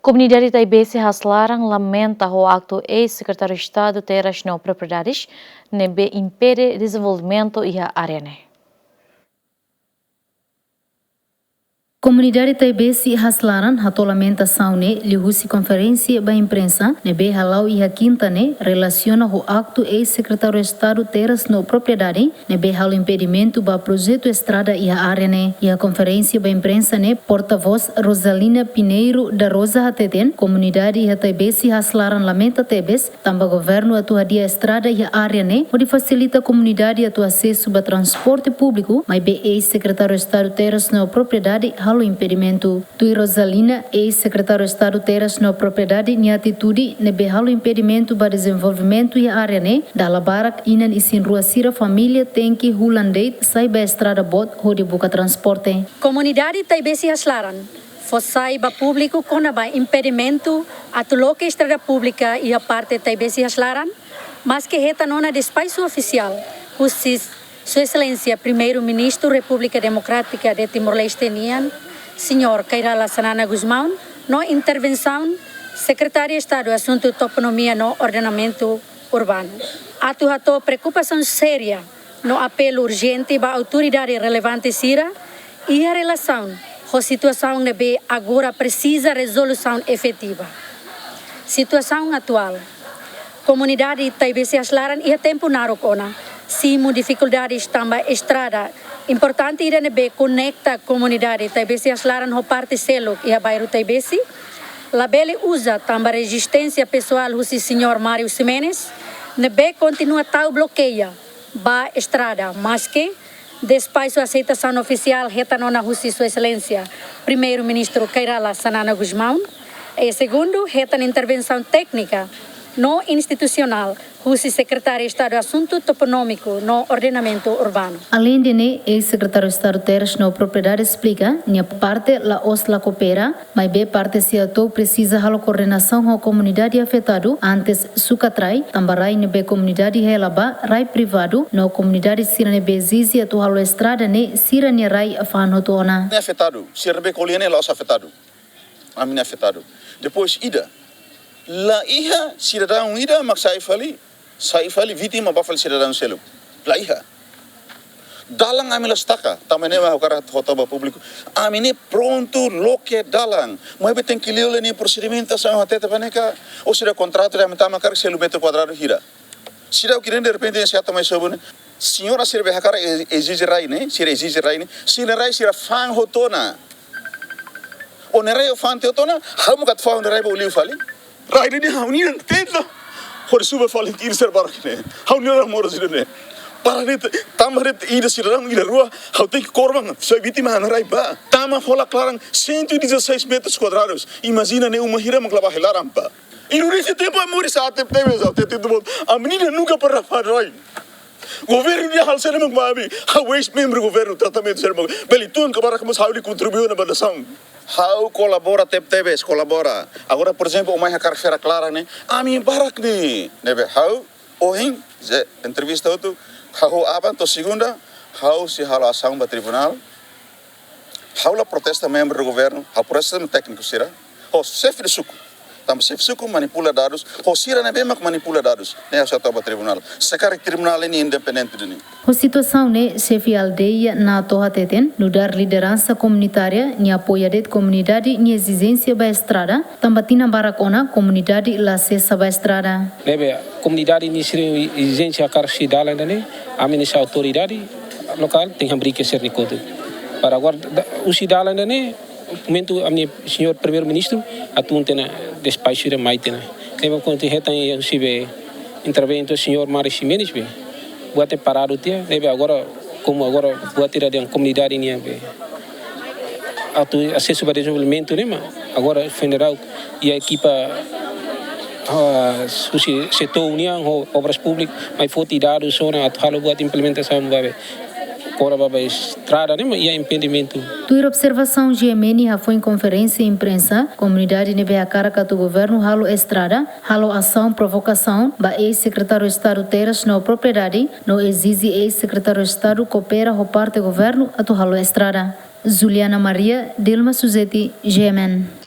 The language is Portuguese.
Comunidade Taibesi Haslarang lamenta o acto ex-secretário de Estado Terras Não Propriedades nebe impede desenvolvimento e a área. Comunidade Taibesi Haslaran lamentação ne lihusi conferência ba imprensa nebe halau e a quinta ne relaciona o acto ex-secretário de Estado Terras Não Propriedade nebe halo impedimento ba projeto estrada e a área ne e a conferência ba imprensa ne porta-voz Rosalina Pineiro da Rosa Hateten comunidade e Taibesi Haslaran lamenta Tebes tamba governo atua dia estrada e a área ne onde facilita a comunidade atua acesso ba transporte público mas be ex-secretário de Estado Terras Não Propriedade o impedimento. Tui Rosalina, ex-secretário de Estado Terras Não Propriedade, nem atitude nebe halo impedimento para desenvolvimento e área ne da Labarak inan isin rua sira família tem que hulandeit sai ba estrada bot ho de buka transporte. Comunidade Taibesi Haslaran fossai ba público com ba impedimento a tuloque estrada pública e a parte Taibesi Haslaran, mas que reta nona de espaço oficial, Sua Excelência Primeiro-Ministro República Democrática de Timor-Leste, Senhor Kairala Sanana Guzmão, no intervenção, Secretário de Estado de Assunto Toponomia no Ordenamento Urbano. Atuatou preocupação séria no apelo urgente da autoridade relevante Sira e a relação com a situação de agora precisa resolução efetiva. Situação atual. Comunidade Taibesi Haslaran e a tempo narocona. Simo dificuldades também estrada. Importante ir nebe conecta a comunidade Taibesi Haslaran ho parte selo e a bairro Taibesi. Labele usa também resistência pessoal do senhor Mário Ximenes. Nebe continua tal bloqueia ba estrada, mas que despaço a aceitação oficial retanona Sua Excelência Primeiro-Ministro Kairala Sanana Guzmão. E segundo, retan intervenção técnica no institucional, o secretário de Estado de Assunto Toponômico no Ordenamento Urbano. Além de ne, ex-secretário de Estado Terras Não Propriedade explica, minha parte la osla coopera, mas be parte se atou precisa halo coordenação com a comunidade afetada antes sucatrai, tambarai nebe comunidade relaba, rai privado, no comunidade sira nebe zizi atu halo estrada ne sira ne rai afano tona. É afetado, sira nebe coliane lá afetado, a minha afetado. Depois ida. La iha cidadão ida mak sai fali vítima ba fali cidadão selo la iha dalang amila staka tamane ma hokara hotaba público amine pronto loke dalang mo tem que ler ni procedimentação até tapaneka ou seja contrato de amita makar selo metro quadrado hira sira o que de repente se atama sobone senhora sirve hakara exige rai ne sira exige rai ne sira rai sira fan hotona onerai fan teotona hamu kat fan rai bo liu fali Raide ni hauni nang tentla. Hor suba falin tir ser barakne. Hauni nang morosine. Para net tamaret ida sirang ida rua. Hau tem que korban. Sua vítima hanarai ba. Tama fola clarang 116 metros quadrados. Imagina ne uma hira maklaba helarampa. E nesse tempo a morrer sa tempo a menina nunca para fazer. Governo dia hal ser magmabi. How waste membro governo tratamento ser mag. Belitun kabarak mas hauli contribuiu na badação. How colabora Tebes colabora. Agora, por exemplo, o mais a carreira clara, né? A mim barak ni, nebe how ohin ze entrevista outro, how avanto segunda, how se hala ação ba tribunal, how la protesta membro do governo, how processo técnico será, o chefe de suco. Tam chefe suco manipula dados, o sira nebe mak manipula dados, né a sua tribunal. Secar tribunal é independente de ni. A situação ne chefe aldeia na Toha Teten, no dar liderança comunitária, ni apoia de comunidade, ni exigência ba estrada, tambatina baracona, comunidade la cessa ba estrada. Nebe, comunidade ni siri exigência karshi dalanda ne, a ministra autoridade local tem que abrir que ser ricoto. Para agora, usi dalanda ne, momento a minha senhor primeiro-ministro atuam tena despacho de maitena. Nebe, quando retan e usi intervento senhor Mário Ximenes be. Buat parado tia, nebe agora como agora buat tirar de comunidade ni be. Atu acesso para desenvolvimento né, agora federal e a equipa setor união obras públicas, mas foi tirado só na atual buat implementação babe. Cora babe estrada né, e a impedimento. Tua observação GMN foi em conferência e imprensa, comunidade nebe a cara do governo halo estrada, halo ação provocação, ba ex-secretário de Estado Terras Não Propriedade, no exige ex-secretário de Estado coopera com parte do governo a tu halo estrada. Juliana Maria, Dilma Suzeti, GMN.